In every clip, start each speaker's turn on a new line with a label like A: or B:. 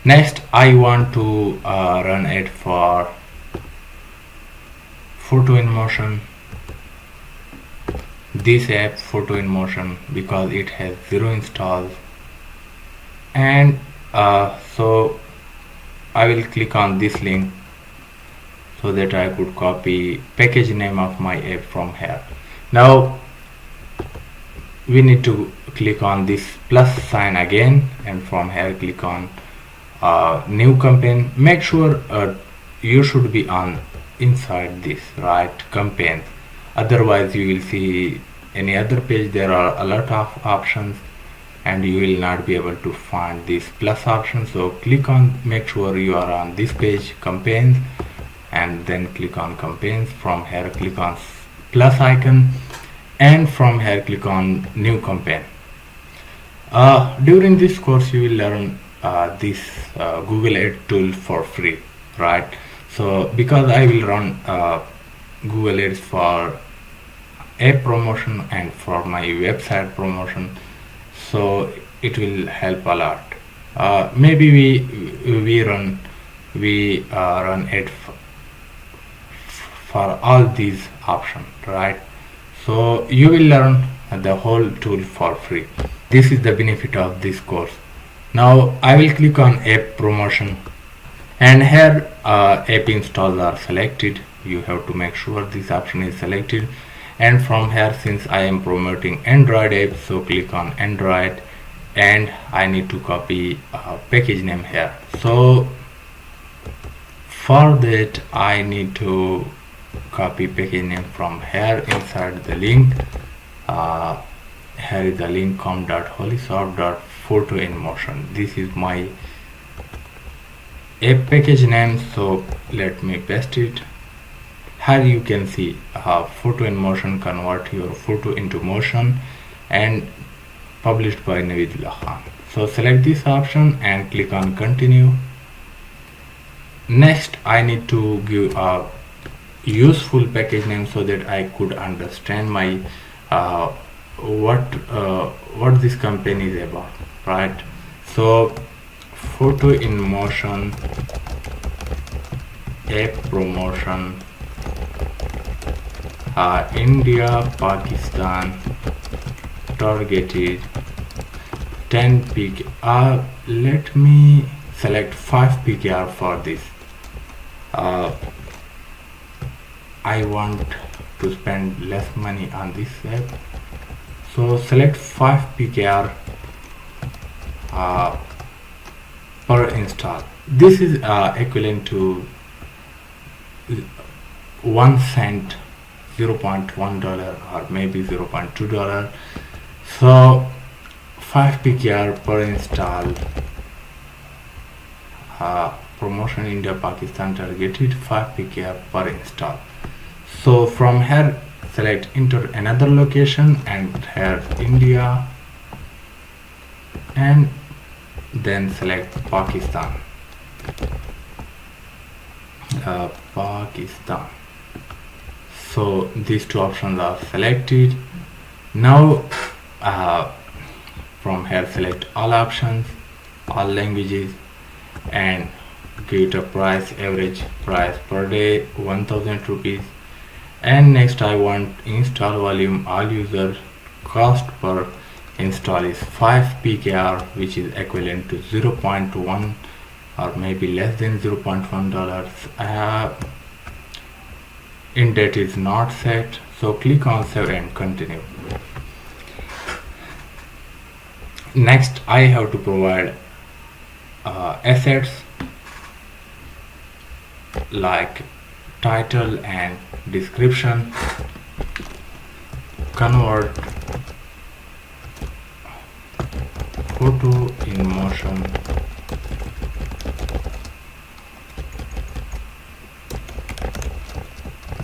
A: Next, I want to run it for photo in motion. This app photo in motion, because it has 0 installs. And so I will click on this link so that I could copy package name of my app from here. Now we need to click on this plus sign again, and from here click on new campaign. Make sure you should be on inside this right campaign, otherwise you will see any other page. There are a lot of options and you will not be able to find this plus option. So click on, make sure you are on this page, campaigns, and then click on campaigns. From here click on plus icon, and from here click on new campaign. During this course you will learn this Google Ads tool for free, right? So because I will run Google Ads for app promotion and for my website promotion, so it will help a lot. Maybe we run it for all these options, right? So you will learn the whole tool for free. This is the benefit of this course. Now I will click on app promotion, and here app installs are selected. You have to make sure this option is selected. And from here, since I am promoting Android app, so click on Android, and I need to copy package name here. So for that I need to copy package name from here inside the link. Here is the link com.holysoft.photoinmotion. This is my app package name, so let me paste it. Here you can see photo in motion, convert your photo into motion, and published by Naveedullah Khan. So select this option and click on continue. Next I need to give a useful package name so that I could understand my what this company is about, right? So photo in motion app promotion, India, Pakistan, targeted 10 PK. Let me select 5 PKR for this. I want to spend less money on this app, so select 5 PKR per install. This is equivalent to 1 cent, $0.1 or maybe $0.2. So 5 PKR per install, promotion India Pakistan targeted 5 PKR per install. So from here select enter another location, and here India, and then select Pakistan. Pakistan. So these two options are selected. Now from here select all options, all languages, and give it a price, average price per day 1000 rupees. And next I want install volume, all user cost per install is 5 PKR, which is equivalent to 0.1 or maybe less than $0.1. In date is not set, so click on save and continue. Next I have to provide assets like title and description. Convert photo in motion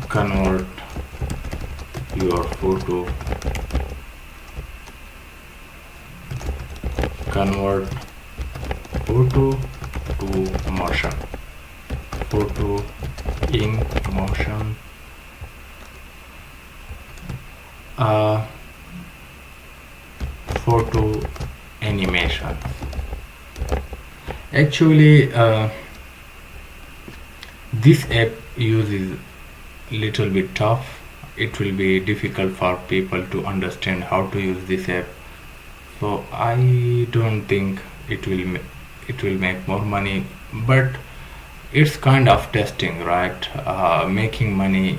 A: convert your photo, convert photo to motion, photo in motion, photo animation. Actually, this app use is little bit tough. It will be difficult for people to understand how to use this app. So I don't think it will make more money, but it's kind of testing, right? Making money.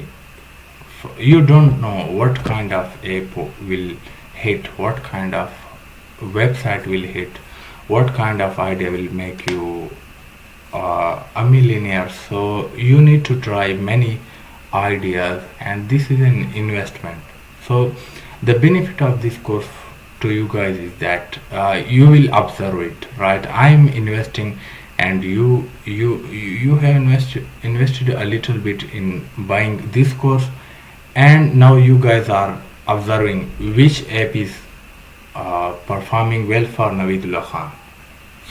A: You don't know what kind of app will hit, what kind of website will hit, what kind of idea will make you a millionaire. So you need to try many ideas, and this is an investment. So the benefit of this course to you guys is that you will observe it, right? I'm investing, and you have invested a little bit in buying this course, and now you guys are observing which app is performing well for Naveedullah Khan.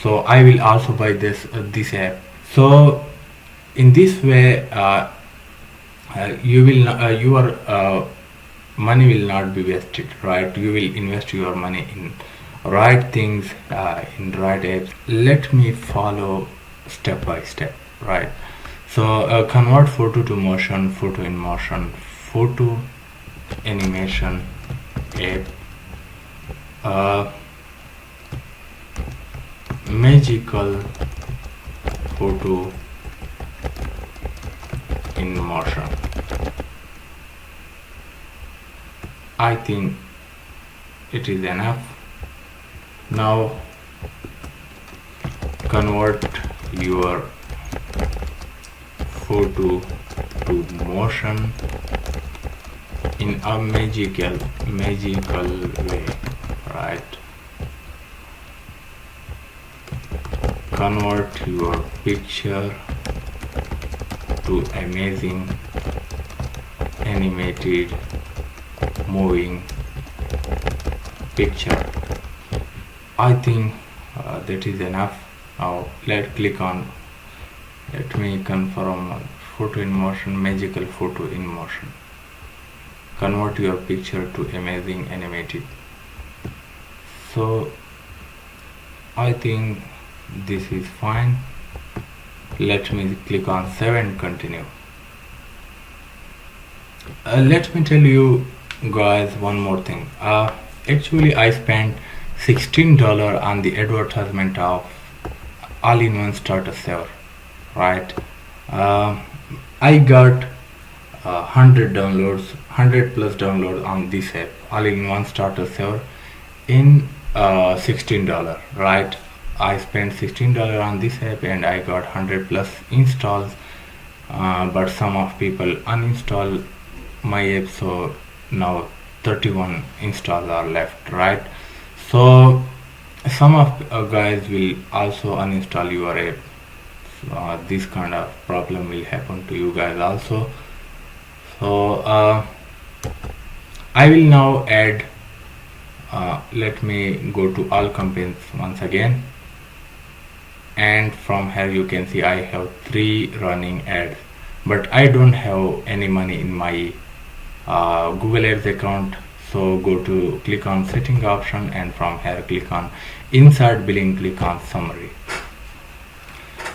A: So I will also buy this app. So in this way, you will your money will not be wasted, right? You will invest your money in right things, in right apps. Let me follow step by step, right? So convert photo to motion, photo in motion, photo animation app, magical photo in motion. I think it is enough. Now convert your photo to motion in a magical way, right? Convert your picture to amazing animated moving picture. I think that is enough. Now let me confirm photo in motion, magical photo in motion. Convert your picture to amazing animated. So I think this is fine. Let me click on save and continue. Let me tell you guys one more thing. Actually I spent $16 on the advertisement of all-in-one starter saver, right? I got 100 plus downloads on this app, all-in-one starter saver, in $16, right? I spent $16 on this app and I got 100 plus installs, but some of people uninstall my app, so now 31 installs are left, right? So some of guys will also uninstall your app. This kind of problem will happen to you guys also. So I will now add, let me go to all campaigns once again, and from here you can see I have 3 running ads, but I don't have any money in my Google Ads account. So go to click on setting option, and from here click on insert billing, click on summary.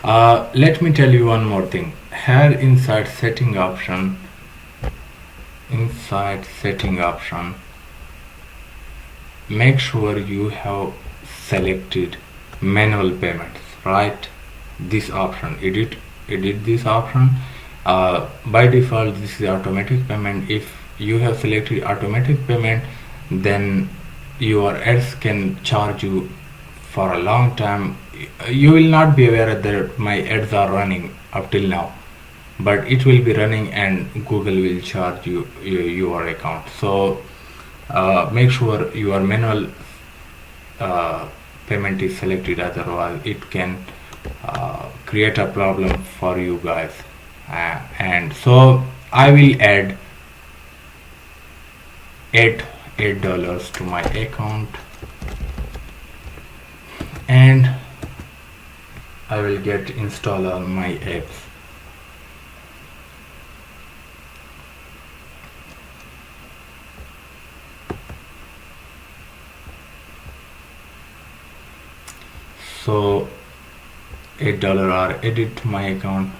A: Let me tell you one more thing. Here inside setting option, make sure you have selected manual payments, right? This option, edit this option. By default this is automatic payment. If you have selected automatic payment, then your ads can charge you for a long time. You will not be aware that my ads are running up till now, but it will be running and Google will charge you your account. So make sure your manual payment is selected, otherwise it can create a problem for you guys. And so I will add $8 to my account, and I will get install on my apps. So $8 or edit my account